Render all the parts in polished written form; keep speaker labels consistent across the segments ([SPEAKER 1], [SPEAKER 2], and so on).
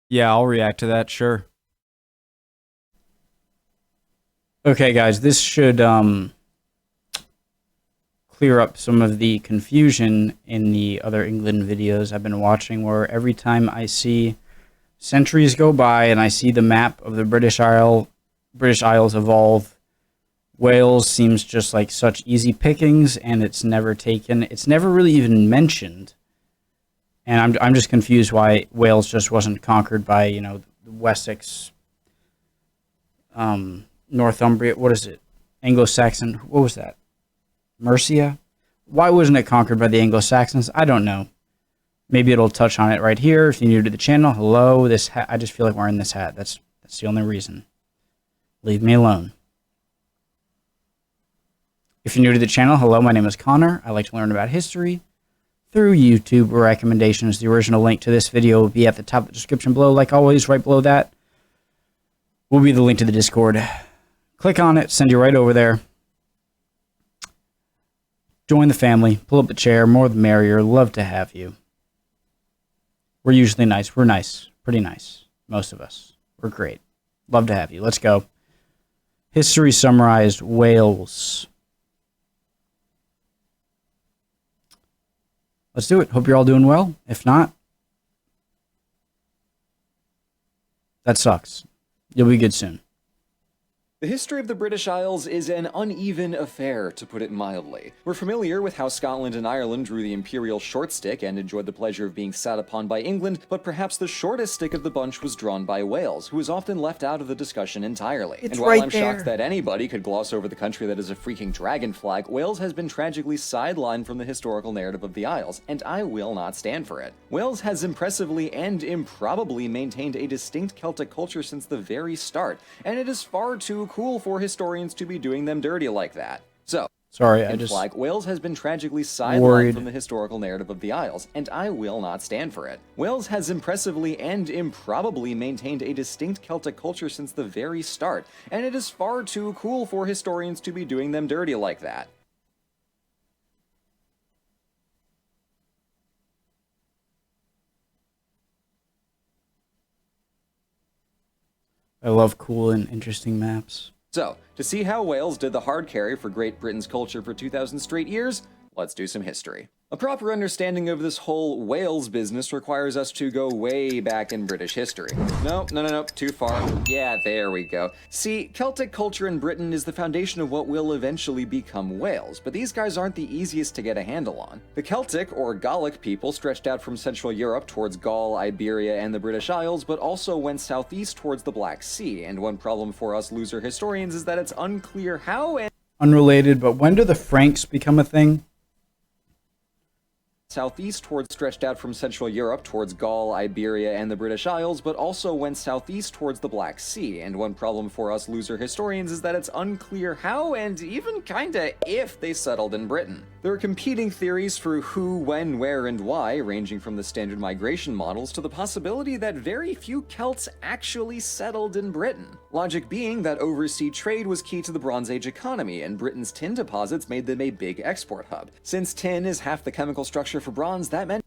[SPEAKER 1] Yeah, I'll react to that, sure. Okay, guys, this should clear up some of the confusion in the other England videos I've been watching, where every time I see centuries go by and I see the map of the British Isles evolve, Wales seems just like such easy pickings, and it's never taken. It's never really even mentioned, and I'm just confused why Wales just wasn't conquered by Wessex, Northumbria. What is it? Anglo-Saxon. What was that? Mercia? Why wasn't it conquered by the Anglo-Saxons? I don't know. Maybe it'll touch on it right here. If you're new to the channel, hello. This hat, I just feel like wearing this hat. That's the only reason. Leave me alone. If you're new to the channel, hello. My name is Connor. I like to learn about history through YouTube recommendations. The original link to this video will be at the top of the description below. Like always, right below that will be the link to the Discord. Click on it, send you right over there. Join the family, pull up the chair, more the merrier. Love to have you. We're usually nice. We're nice. Pretty nice. Most of us. We're great. Love to have you. Let's go. History summarized, Wales. Let's do it. Hope you're all doing well. If not, that sucks. You'll be good soon.
[SPEAKER 2] The history of the British Isles is an uneven affair, to put it mildly. We're familiar with how Scotland and Ireland drew the imperial short stick and enjoyed the pleasure of being sat upon by England, but perhaps the shortest stick of the bunch was drawn by Wales, who is often left out of the discussion entirely.
[SPEAKER 1] It's
[SPEAKER 2] and while
[SPEAKER 1] right
[SPEAKER 2] I'm
[SPEAKER 1] there.
[SPEAKER 2] shocked that anybody could gloss over the country that is a freaking dragon flag, Wales has been tragically sidelined from the historical narrative of the Isles, and I will not stand for it. Wales has impressively and improbably maintained a distinct Celtic culture since the very start, and it is far too cool for historians to be doing them dirty like that. So,
[SPEAKER 1] Sorry, I just
[SPEAKER 2] Wales has been tragically sidelined
[SPEAKER 1] worried.
[SPEAKER 2] from the historical narrative of the Isles, and I will not stand for it. Wales has impressively and improbably maintained a distinct Celtic culture since the very start, and it is far too cool for historians to be doing them dirty like that.
[SPEAKER 1] I love cool and interesting maps.
[SPEAKER 2] So, to see how Wales did the hard carry for Great Britain's culture for 2,000 straight years, let's do some history. A proper understanding of this whole Wales business requires us to go way back in British history. No, too far. Yeah, there we go. See, Celtic culture in Britain is the foundation of what will eventually become Wales, but these guys aren't the easiest to get a handle on. The Celtic, or Gallic people, stretched out from Central Europe towards Gaul, Iberia, and the British Isles, but also went southeast towards the Black Sea, and one problem for us loser historians is that it's unclear how and
[SPEAKER 1] Unrelated, but when do the Franks become a thing?
[SPEAKER 2] southeast towards stretched out from Central Europe towards Gaul, Iberia, and the British Isles, but also went southeast towards the Black Sea, and one problem for us loser historians is that it's unclear how and even kinda if they settled in Britain. There are competing theories for who, when, where, and why, ranging from the standard migration models to the possibility that very few Celts actually settled in Britain. Logic being that overseas trade was key to the Bronze Age economy, and Britain's tin deposits made them a big export hub. Since tin is half the chemical structure for bronze, that meant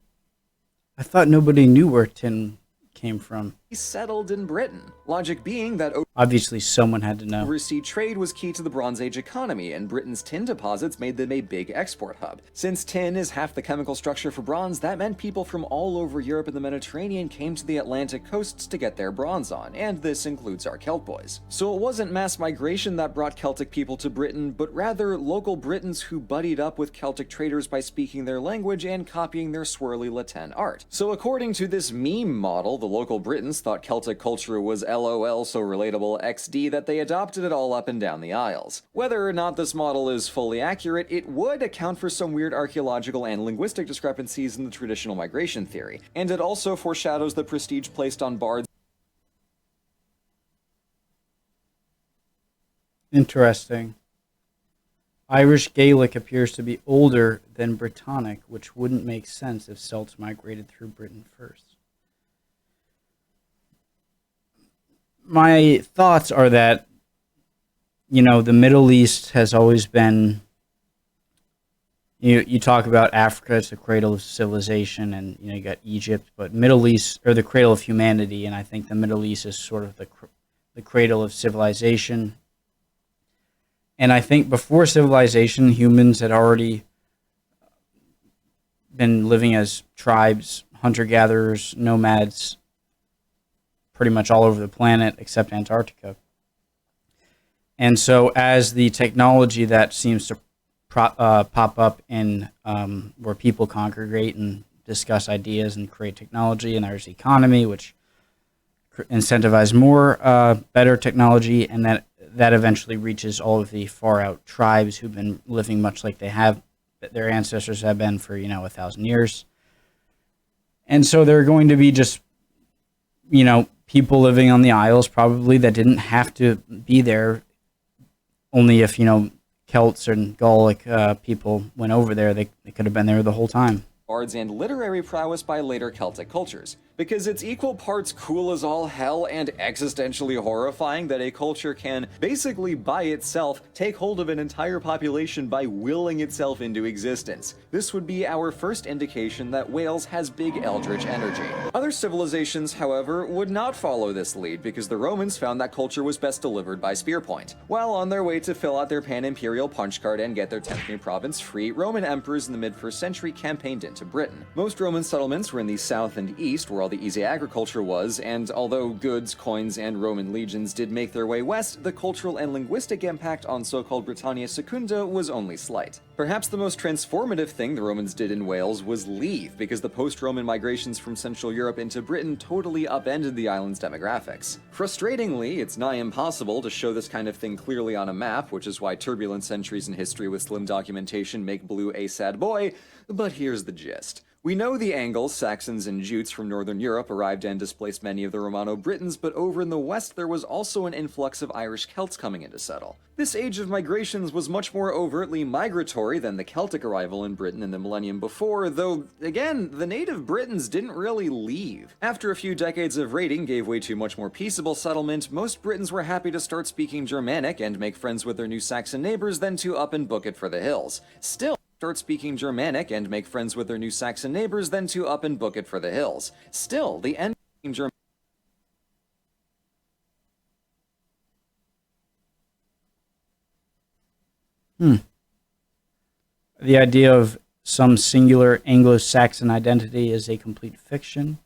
[SPEAKER 1] I thought nobody knew where tin came from.
[SPEAKER 2] he settled in Britain. Logic being that
[SPEAKER 1] Obviously, someone had to know.
[SPEAKER 2] overseas trade was key to the Bronze Age economy, and Britain's tin deposits made them a big export hub. Since tin is half the chemical structure for bronze, that meant people from all over Europe and the Mediterranean came to the Atlantic coasts to get their bronze on, and this includes our Celt boys. So it wasn't mass migration that brought Celtic people to Britain, but rather local Britons who buddied up with Celtic traders by speaking their language and copying their swirly Latin art. So according to this meme model, the local Britons thought Celtic culture was LOL so relatable XD that they adopted it all up and down the Isles. Whether or not this model is fully accurate, it would account for some weird archaeological and linguistic discrepancies in the traditional migration theory, and it also foreshadows the prestige placed on bards.
[SPEAKER 1] Interesting. Irish Gaelic appears to be older than Brittonic, which wouldn't make sense if Celts migrated through Britain first. My thoughts are that, the Middle East has always been, You talk about Africa, it's the cradle of civilization, and you got Egypt, but Middle East, or the cradle of humanity, and I think the Middle East is sort of the cradle of civilization. And I think before civilization, humans had already been living as tribes, hunter-gatherers, nomads, pretty much all over the planet except Antarctica. And so as the technology that seems to pop up in where people congregate and discuss ideas and create technology, and there's economy, which incentivize more better technology, and that eventually reaches all of the far out tribes who've been living much like their ancestors have been for 1,000 years. And so there are going to be just people living on the Isles probably that didn't have to be there. Only if Celts and Gallic people went over there, they could have been there the whole time.
[SPEAKER 2] Bards and literary prowess by later Celtic cultures, because it's equal parts cool as all hell and existentially horrifying that a culture can, basically by itself, take hold of an entire population by willing itself into existence. This would be our first indication that Wales has big eldritch energy. Other civilizations, however, would not follow this lead because the Romans found that culture was best delivered by spearpoint. While on their way to fill out their pan-imperial punch card and get their 10th new province free, Roman emperors in the mid-1st century campaigned into Britain. Most Roman settlements were in the south and east, where all the easy agriculture was, and although goods, coins, and Roman legions did make their way west, the cultural and linguistic impact on so-called Britannia Secunda was only slight. Perhaps the most transformative thing the Romans did in Wales was leave, because the post-Roman migrations from Central Europe into Britain totally upended the island's demographics. Frustratingly, it's nigh impossible to show this kind of thing clearly on a map, which is why turbulent centuries in history with slim documentation make blue a sad boy, but here's the gist. We know the Angles, Saxons, and Jutes from northern Europe arrived and displaced many of the Romano-Britons, but over in the west there was also an influx of Irish Celts coming in to settle. This age of migrations was much more overtly migratory than the Celtic arrival in Britain in the millennium before, though, again, the native Britons didn't really leave. After a few decades of raiding gave way to much more peaceable settlement, most Britons were happy to start speaking Germanic and make friends with their new Saxon neighbors than to up and book it for the hills. Still, start speaking Germanic and make friends with their new Saxon neighbors than to up and book it for the hills. Still, the end of Germanic.
[SPEAKER 1] The idea of some singular Anglo-Saxon identity is a complete fiction.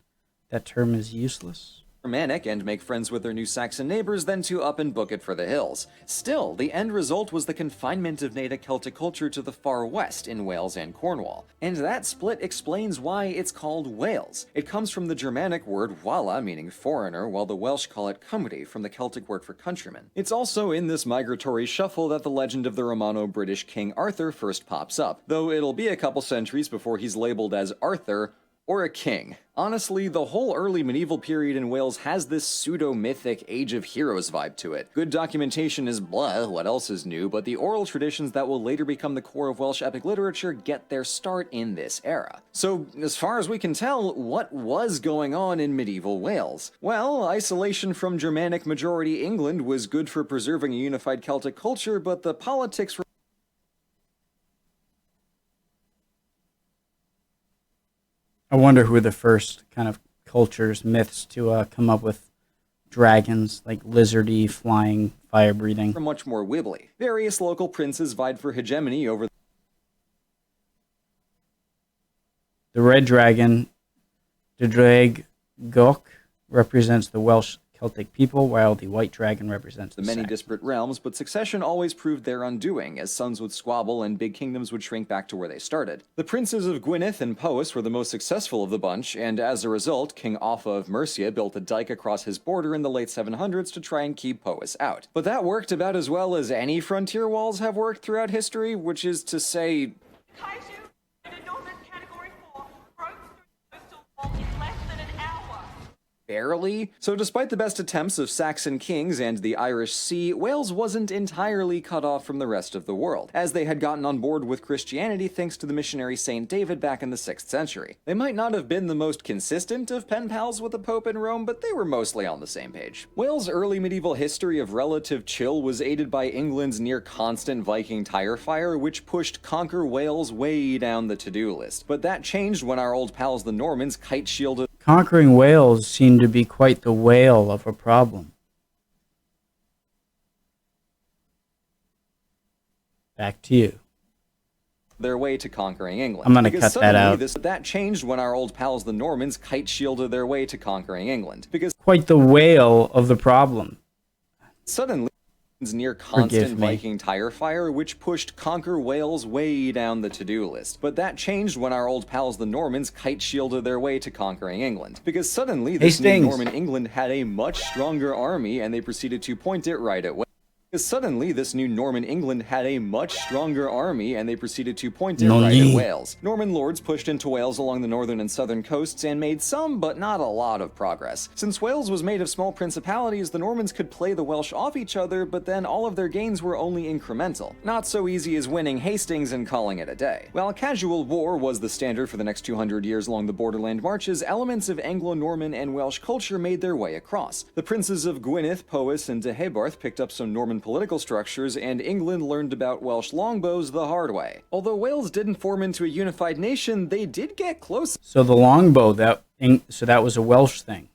[SPEAKER 1] That term is useless.
[SPEAKER 2] Germanic and make friends with their new Saxon neighbors than to up and book it for the hills. Still, the end result was the confinement of native Celtic culture to the far west in Wales and Cornwall. And that split explains why it's called Wales. It comes from the Germanic word wala, meaning foreigner, while the Welsh call it cumri, from the Celtic word for countryman. It's also in this migratory shuffle that the legend of the Romano-British King Arthur first pops up, though it'll be a couple centuries before he's labeled as Arthur, or a king. Honestly, the whole early medieval period in Wales has this pseudo-mythic Age of Heroes vibe to it. Good documentation is blah, what else is new, but the oral traditions that will later become the core of Welsh epic literature get their start in this era. So, as far as we can tell, what was going on in medieval Wales? Well, isolation from Germanic majority England was good for preserving a unified Celtic culture, but the politics were
[SPEAKER 1] I wonder who the first kind of cultures, myths to come up with dragons, like lizardy, flying, fire-breathing.
[SPEAKER 2] much more wibbly. Various local princes vied for hegemony over
[SPEAKER 1] The red dragon, the Draig Goch, represents the Welsh Celtic people, while the white dragon represents
[SPEAKER 2] the many
[SPEAKER 1] Saxon.
[SPEAKER 2] disparate realms, but succession always proved their undoing, as sons would squabble and big kingdoms would shrink back to where they started. The princes of Gwynedd and Powys were the most successful of the bunch, and as a result, King Offa of Mercia built a dike across his border in the late 700s to try and keep Powys out. But that worked about as well as any frontier walls have worked throughout history, which is to say,
[SPEAKER 3] Kaiju in a Northern Category 4 broke through the coastal wall in less than an hour.
[SPEAKER 2] Barely. So despite the best attempts of Saxon kings and the Irish Sea, Wales wasn't entirely cut off from the rest of the world, as they had gotten on board with Christianity thanks to the missionary Saint David back in the 6th century. They might not have been the most consistent of pen pals with the Pope in Rome, but they were mostly on the same page. Wales' early medieval history of relative chill was aided by England's near-constant Viking tire fire, which pushed Conquer Wales way down the to-do list. But that changed when our old pals the Normans kite-shielded.
[SPEAKER 1] Conquering Wales seemed to be quite the whale of a problem. Back to you.
[SPEAKER 2] Their way to conquering England.
[SPEAKER 1] I'm going to cut that out.
[SPEAKER 2] That changed when our old pals the Normans kite-shielded their way to conquering England. Because
[SPEAKER 1] quite the whale of the problem.
[SPEAKER 2] Suddenly, near constant Viking tire fire, which pushed Conquer Wales way down the to-do list. But that changed when our old pals the Normans kite-shielded their way to conquering England. Because suddenly, this new Norman England had a much stronger army, and they proceeded to point it right at Wales. Suddenly, this new Norman England had a much stronger army, and they proceeded to point it right at Wales. Norman lords pushed into Wales along the northern and southern coasts and made some, but not a lot of progress. Since Wales was made of small principalities, the Normans could play the Welsh off each other, but then all of their gains were only incremental. Not so easy as winning Hastings and calling it a day. While casual war was the standard for the next 200 years along the borderland marches, elements of Anglo-Norman and Welsh culture made their way across. The princes of Gwynedd, Powys, and Deheubarth picked up some Norman political structures, and England learned about Welsh longbows the hard way. Although Wales didn't form into a unified nation, they did get close.
[SPEAKER 1] So the longbow, that was a Welsh thing.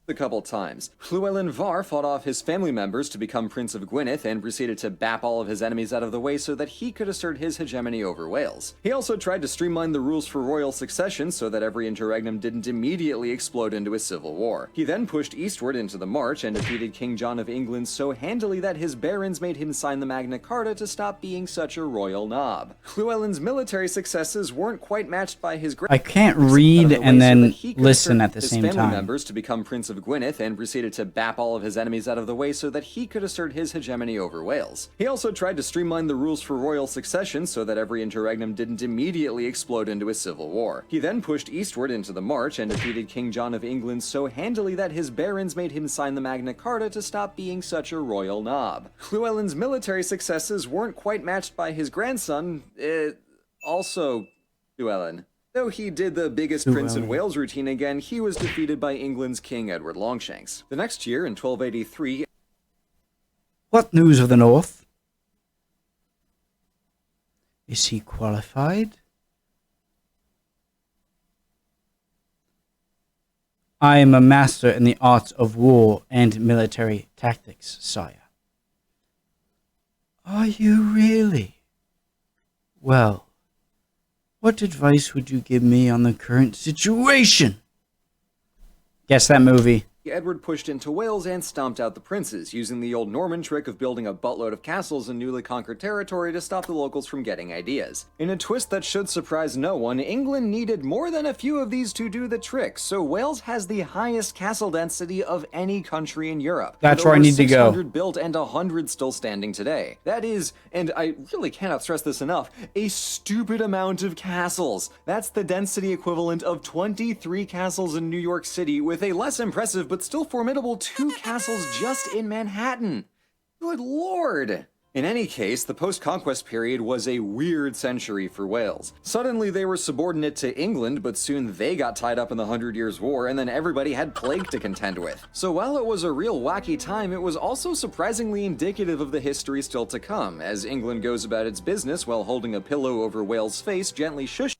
[SPEAKER 2] A couple times. Llewellyn Var fought off his family members to become Prince of Gwynedd and proceeded to bap all of his enemies out of the way so that he could assert his hegemony over Wales. He also tried to streamline the rules for royal succession so that every interregnum didn't immediately explode into a civil war. He then pushed eastward into the March and defeated King John of England so handily that his barons made him sign the Magna Carta to stop being such a royal knob. Llewellyn's military successes weren't quite matched by his
[SPEAKER 1] I can't read and then listen at the same time.
[SPEAKER 2] His family members to become Prince of Gwynedd and proceeded to bap all of his enemies out of the way so that he could assert his hegemony over Wales. He also tried to streamline the rules for royal succession so that every interregnum didn't immediately explode into a civil war. He then pushed eastward into the March and defeated King John of England so handily that his barons made him sign the Magna Carta to stop being such a royal knob. Llewellyn's military successes weren't quite matched by his grandson, also Llewellyn. Though he did the biggest Prince in Wales routine again, he was defeated by England's King Edward Longshanks. The next year, in 1283...
[SPEAKER 1] What news of the North? Is he qualified? I am a master in the arts of war and military tactics, sire. Are you really? Well, what advice would you give me on the current situation? Guess that movie.
[SPEAKER 2] Edward pushed into Wales and stomped out the princes, using the old Norman trick of building a buttload of castles in newly conquered territory to stop the locals from getting ideas. In a twist that should surprise no one, England needed more than a few of these to do the trick, so Wales has the highest castle density of any country in Europe.
[SPEAKER 1] That's where I need to go.
[SPEAKER 2] 600 built and 100 still standing today. That is, and I really cannot stress this enough, a stupid amount of castles. That's the density equivalent of 23 castles in New York City, with a less impressive but still formidable 2 castles just in Manhattan. Good lord! In any case, the post-conquest period was a weird century for Wales. Suddenly they were subordinate to England, but soon they got tied up in the 100 Years' War, and then everybody had plague to contend with. So while it was a real wacky time, it was also surprisingly indicative of the history still to come, as England goes about its business while holding a pillow over Wales' face, gently shushing.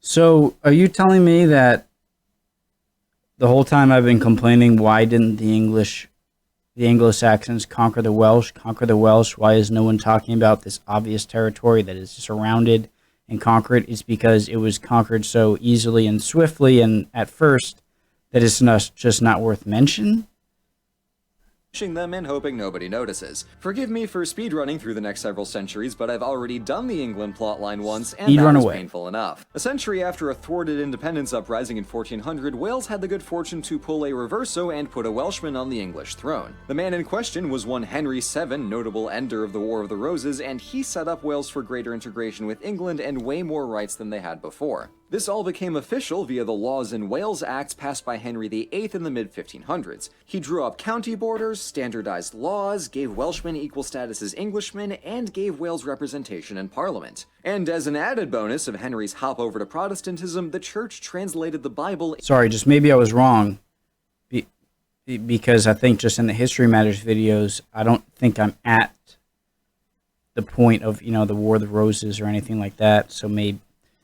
[SPEAKER 1] So, are you telling me that the whole time I've been complaining, why didn't the Anglo-Saxons conquer the Welsh? Why is no one talking about this obvious territory that is surrounded and conquered? It's because it was conquered so easily and swiftly and at first that it's just not worth mention?
[SPEAKER 2] them and hoping nobody notices. Forgive me for speedrunning through the next several centuries, but I've already done the England plotline once, and that was painful enough. A century after a thwarted independence uprising in 1400, Wales had the good fortune to pull a reverso and put a Welshman on the English throne. The man in question was one Henry VII, notable ender of the War of the Roses, and he set up Wales for greater integration with England and way more rights than they had before. This all became official via the Laws in Wales Acts passed by Henry VIII in the mid-1500s. He drew up county borders, standardized laws, gave Welshmen equal status as Englishmen, and gave Wales representation in Parliament. And as an added bonus of Henry's hop over to Protestantism, the Church translated the Bible...
[SPEAKER 1] Sorry, just maybe I was wrong. Because I think just in the History Matters videos, I don't think I'm at the point of, you know, the War of the Roses or anything like that, so maybe...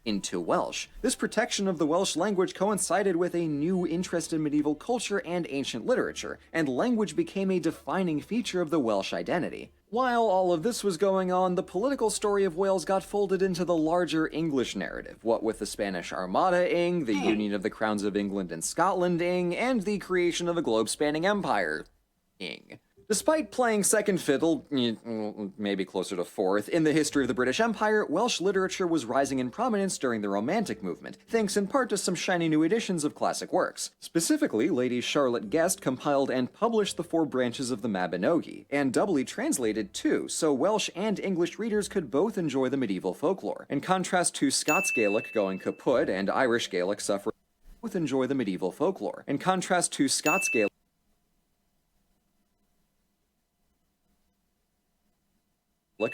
[SPEAKER 2] into Welsh. This protection of the Welsh language coincided with a new interest in medieval culture and ancient literature, and language became a defining feature of the Welsh identity. While all of this was going on, the political story of Wales got folded into the larger English narrative, what with the Spanish Armada-ing, the union of the crowns of England and Scotland-ing, and the creation of a globe-spanning empire-ing. Despite playing second fiddle, maybe closer to fourth, in the history of the British Empire, Welsh literature was rising in prominence during the Romantic movement, thanks in part to some shiny new editions of classic works. Specifically, Lady Charlotte Guest compiled and published the 4 branches of the Mabinogi, and doubly translated too, so Welsh and English readers could both enjoy the medieval folklore. In contrast to Scots Gaelic going kaput and Irish Gaelic suffering, both enjoy the medieval folklore. In contrast to Scots Gaelic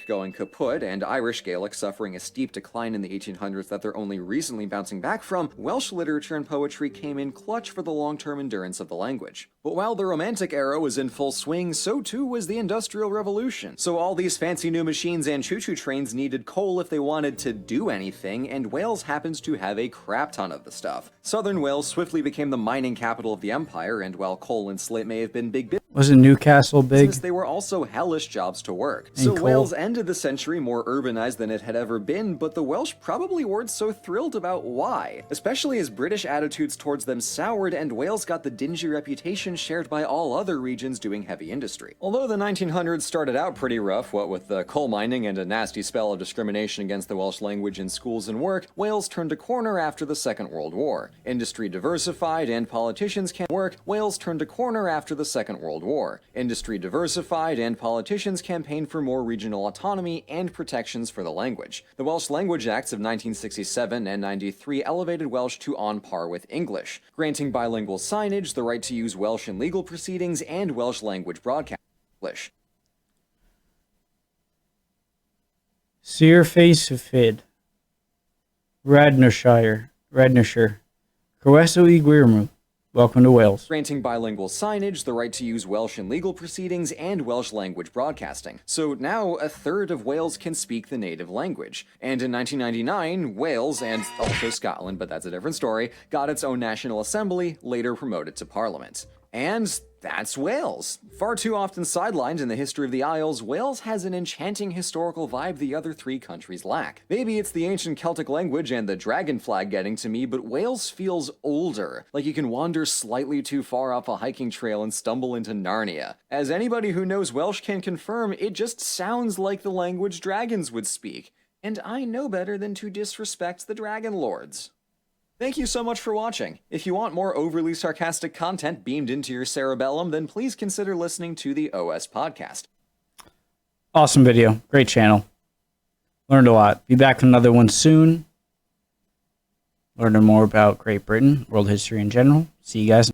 [SPEAKER 2] going kaput and Irish Gaelic suffering a steep decline in the 1800s that they're only recently bouncing back from, Welsh literature and poetry came in clutch for the long-term endurance of the language. But while the Romantic era was in full swing, so too was the Industrial Revolution. So all these fancy new machines and choo-choo trains needed coal if they wanted to do anything, and Wales happens to have a crap ton of the stuff. Southern Wales swiftly became the mining capital of the empire, and while coal and slate may have been big business,
[SPEAKER 1] wasn't Newcastle big?
[SPEAKER 2] They were also hellish jobs to work. So Wales ended the century more urbanized than it had ever been, but the Welsh probably weren't so thrilled about why, especially as British attitudes towards them soured and Wales got the dingy reputation shared by all other regions doing heavy industry. Although the 1900s started out pretty rough, what with the coal mining and a nasty spell of discrimination against the Welsh language in schools and work, Wales turned a corner after the Second World War. Industry diversified and politicians can work, Wales turned a corner after the Second World War. Industry diversified and politicians campaigned for more regional autonomy and protections for the language. The Welsh Language Acts of 1967 and 93 elevated Welsh to on par with English, granting bilingual signage, the right to use Welsh in legal proceedings, and Welsh language broadcast English.
[SPEAKER 1] Sir Face of Fid, Radnorshire, Croeso I Gwirmu. Welcome to Wales.
[SPEAKER 2] Granting bilingual signage, the right to use Welsh in legal proceedings, and Welsh language broadcasting. So now a third of Wales can speak the native language. And in 1999, Wales, and also Scotland, but that's a different story, got its own National Assembly, later promoted to Parliament. And that's Wales. Far too often sidelined in the history of the Isles, Wales has an enchanting historical vibe the other 3 countries lack. Maybe it's the ancient Celtic language and the dragon flag getting to me, but Wales feels older, like you can wander slightly too far off a hiking trail and stumble into Narnia. As anybody who knows Welsh can confirm, it just sounds like the language dragons would speak. And I know better than to disrespect the Dragon Lords. Thank you so much for watching. If you want more overly sarcastic content beamed into your cerebellum, then please consider listening to the OS Podcast.
[SPEAKER 1] Awesome video. Great channel. Learned a lot. Be back with another one soon. Learning more about Great Britain, world history in general. See you guys.